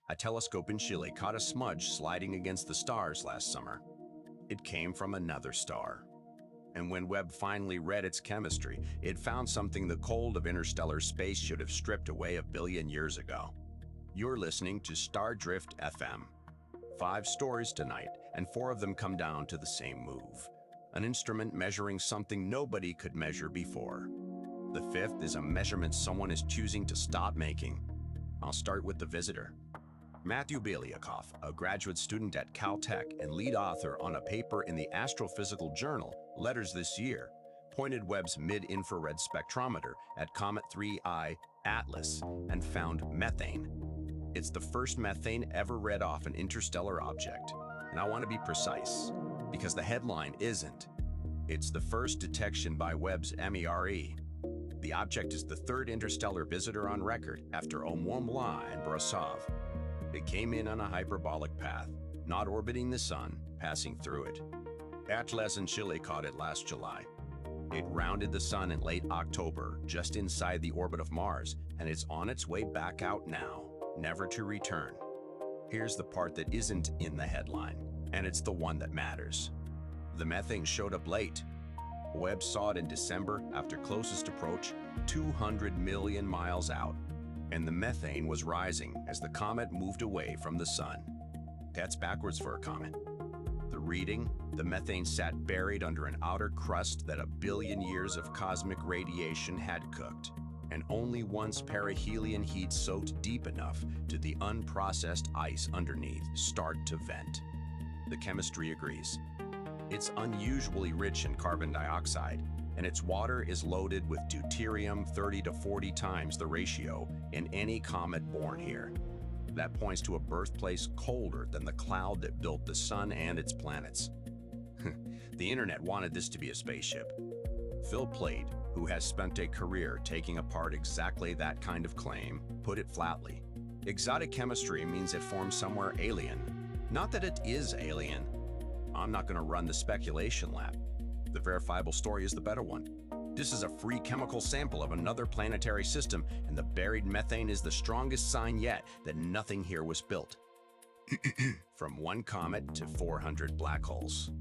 A telescope in Chile caught a smudge sliding against the stars last summer. It came from another star. And when Webb finally read its chemistry, it found something the cold of interstellar space should have stripped away a billion years ago. You're listening to Stardrift FM. 5 stories tonight, and 4 of them come down to the same move. An instrument measuring something nobody could measure before. The 5th is a measurement someone is choosing to stop making. I'll start with the visitor. Matthew Beliakoff, a graduate student at Caltech and lead author on a paper in the Astrophysical Journal, Letters this year, pointed Webb's mid-infrared spectrometer at Comet 3I Atlas and found methane. It's the first methane ever read off an interstellar object. And I want to be precise, because the headline isn't. It's the first detection by Webb's MERE. The object is the 3rd interstellar visitor on record after Oumuamua and Brasov. It came in on a hyperbolic path, not orbiting the sun, passing through it. Atlas in Chile caught it last July. It rounded the sun in late October, just inside the orbit of Mars, and it's on its way back out now, never to return. Here's the part that isn't in the headline, and it's the one that matters. The methane showed up late. Webb saw it in December after closest approach, 200 million miles out. And the methane was rising as the comet moved away from the sun. That's backwards for a comet. The reading, the methane sat buried under an outer crust that a billion years of cosmic radiation had cooked, and only once perihelion heat soaked deep enough did the unprocessed ice underneath start to vent. The chemistry agrees. It's unusually rich in carbon dioxide, and its water is loaded with deuterium 30 to 40 times the ratio in any comet born here. That points to a birthplace colder than the cloud that built the sun and its planets. The internet wanted this to be a spaceship. Phil Plait, who has spent a career taking apart exactly that kind of claim, put it flatly. Exotic chemistry means it forms somewhere alien. Not that it is alien. I'm not going to run the speculation lab. The verifiable story is the better one. This is a free chemical sample of another planetary system, and the buried methane is the strongest sign yet that nothing here was built. From one comet to 400 black holes.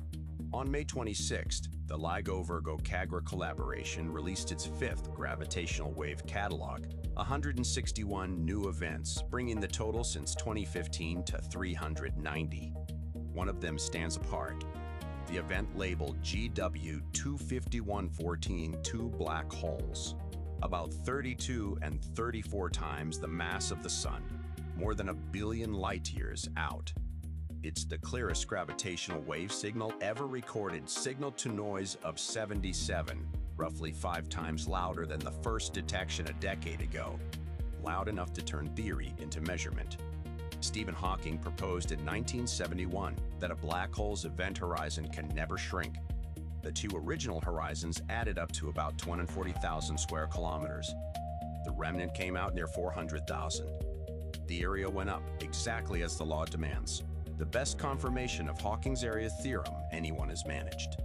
On May 26th, the LIGO-Virgo-Cagra collaboration released its 5th gravitational-wave catalog, 161 new events, bringing the total since 2015 to 390. One of them stands apart. The event labeled GW25114 2 black holes, about 32 and 34 times the mass of the Sun, more than a billion light-years out. It's the clearest gravitational wave signal ever recorded, signal-to-noise of 77, roughly 5 times louder than the first detection a decade ago, loud enough to turn theory into measurement. Stephen Hawking proposed in 1971 that a black hole's event horizon can never shrink. The 2 original horizons added up to about 240,000 square kilometers. The remnant came out near 400,000. The area went up exactly as the law demands, the best confirmation of Hawking's area theorem anyone has managed.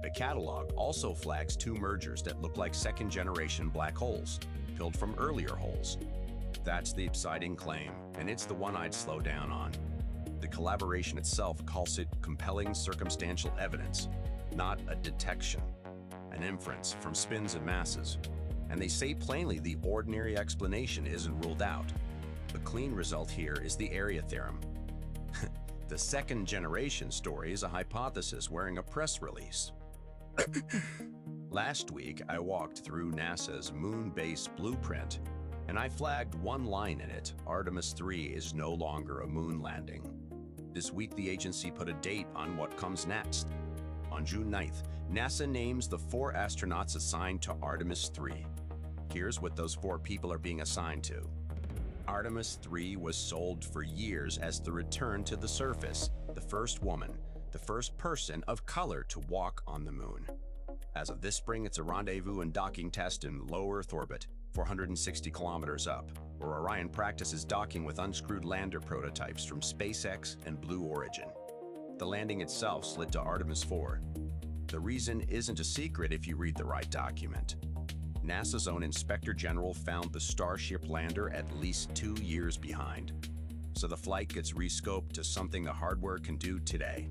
The catalog also flags 2 mergers that look like second-generation black holes, filled from earlier holes. That's the exciting claim, and it's the one I'd slow down on. The collaboration itself calls it compelling circumstantial evidence, not a detection, an inference from spins and masses. And they say plainly the ordinary explanation isn't ruled out. The clean result here is the area theorem. The second-generation story is a hypothesis wearing a press release. Last week, I walked through NASA's moon base blueprint, and I flagged one line in it: Artemis 3 is no longer a moon landing. This week, the agency put a date on what comes next. On June 9th, NASA names the 4 astronauts assigned to Artemis 3. Here's what those 4 people are being assigned to. Artemis 3 was sold for years as the return to the surface, the first woman, the first person of color to walk on the moon. As of this spring, it's a rendezvous and docking test in low Earth orbit, 460 kilometers up, where Orion practices docking with unscrewed lander prototypes from SpaceX and Blue Origin. The landing itself slid to Artemis 4. The reason isn't a secret if you read the right document. NASA's own Inspector General found the Starship lander at least 2 years behind. so the flight gets rescoped to something the hardware can do today.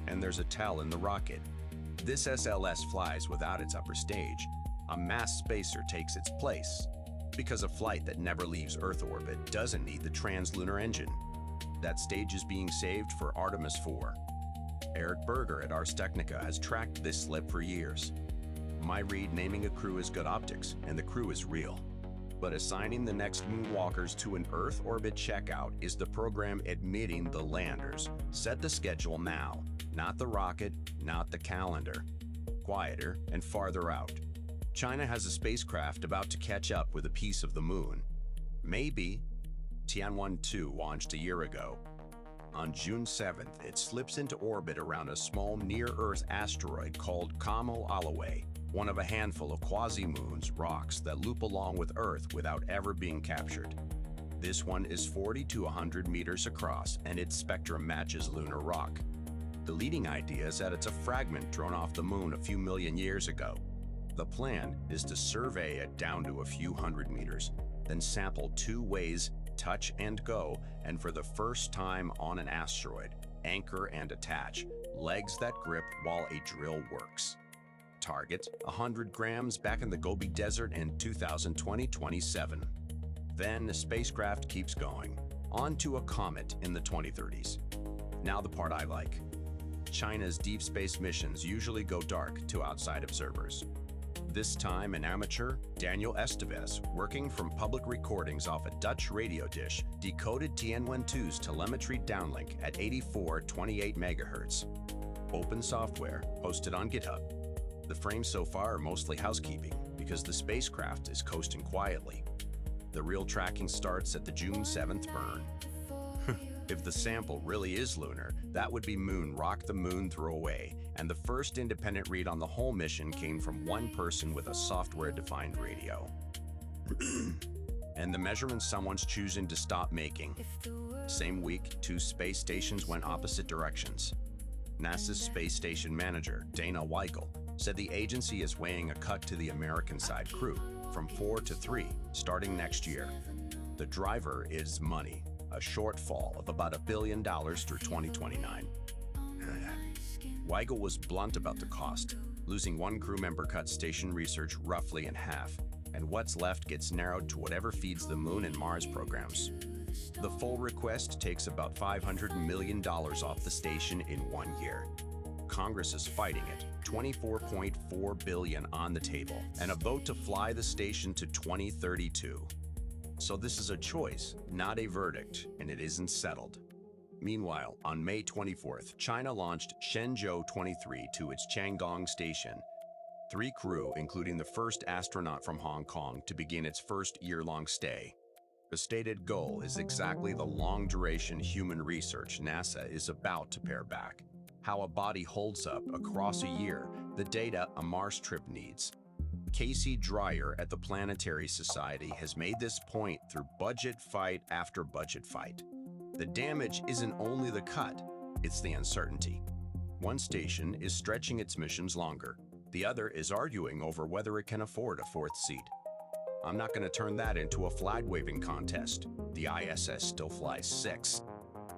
And there's a tell in the rocket. This SLS flies without its upper stage. A mass spacer takes its place, because a flight that never leaves Earth orbit doesn't need the translunar engine. That stage is being saved for Artemis 4. Eric Berger at Ars Technica has tracked this slip for years. My read naming a crew is good optics, and the crew is real. But assigning the next moonwalkers to an Earth orbit checkout is the program admitting the landers. Set the schedule now, not the rocket, not the calendar. Quieter and farther out. China has a spacecraft about to catch up with a piece of the moon. Maybe. Tiangong 2 launched a year ago. On June 7th, it slips into orbit around a small near-Earth asteroid called Comet, one of a handful of quasi-moons rocks that loop along with Earth without ever being captured. This one is 40 to 100 meters across, and its spectrum matches lunar rock. The leading idea is that it's a fragment thrown off the moon a few million years ago. The plan is to survey it down to a few hundred meters, then sample two ways, touch and go, and for the first time on an asteroid, anchor and attach, legs that grip while a drill works. Target, 100 grams back in the Gobi Desert in 2020-27. Then the spacecraft keeps going, on to a comet in the 2030s. Now the part I like. China's deep space missions usually go dark to outside observers. This time, an amateur, Daniel Esteves, working from public recordings off a Dutch radio dish, decoded Tiangong 2's telemetry downlink at 84.28 MHz. Open software, posted on GitHub. The frames so far are mostly housekeeping, because the spacecraft is coasting quietly. The real tracking starts at the June 7th burn. If the sample really is lunar, that would be moon rock the moon threw away, and the first independent read on the whole mission came from one person with a software-defined radio. And the measurements someone's choosing to stop making. Same week, two space stations went opposite directions. NASA's space station manager, Dana Weigel, said the agency is weighing a cut to the American side crew, from 4 to 3, starting next year. The driver is money. A shortfall of about $1 billion through 2029. Weigel was blunt about the cost. Losing one crew member cuts station research roughly in half, and what's left gets narrowed to whatever feeds the Moon and Mars programs. The full request takes about $500 million off the station in 1 year. Congress is fighting it, $24.4 billion on the table, and a vote to fly the station to 2032. So this is a choice, not a verdict, and it isn't settled. Meanwhile, on May 24th, China launched Shenzhou 23 to its Tiangong station. 3 crew, including the first astronaut from Hong Kong, to begin its first year-long stay. The stated goal is exactly the long-duration human research NASA is about to pare back. How a body holds up across a year, the data a Mars trip needs. Casey Dreyer at the Planetary Society has made this point through budget fight after budget fight. The damage isn't only the cut, it's the uncertainty. One station is stretching its missions longer. The other is arguing over whether it can afford a 4th seat. I'm not going to turn that into a flag-waving contest. The ISS still flies 6.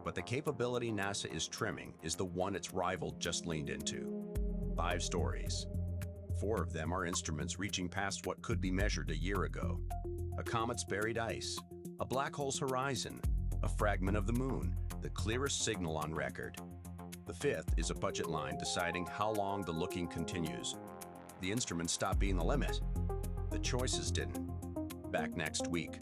But the capability NASA is trimming is the one its rival just leaned into. 5 stories. 4 of them are instruments reaching past what could be measured a year ago. A comet's buried ice, a black hole's horizon, a fragment of the moon, the clearest signal on record. The 5th is a budget line deciding how long the looking continues. The instruments stopped being the limit. The choices didn't. Back next week.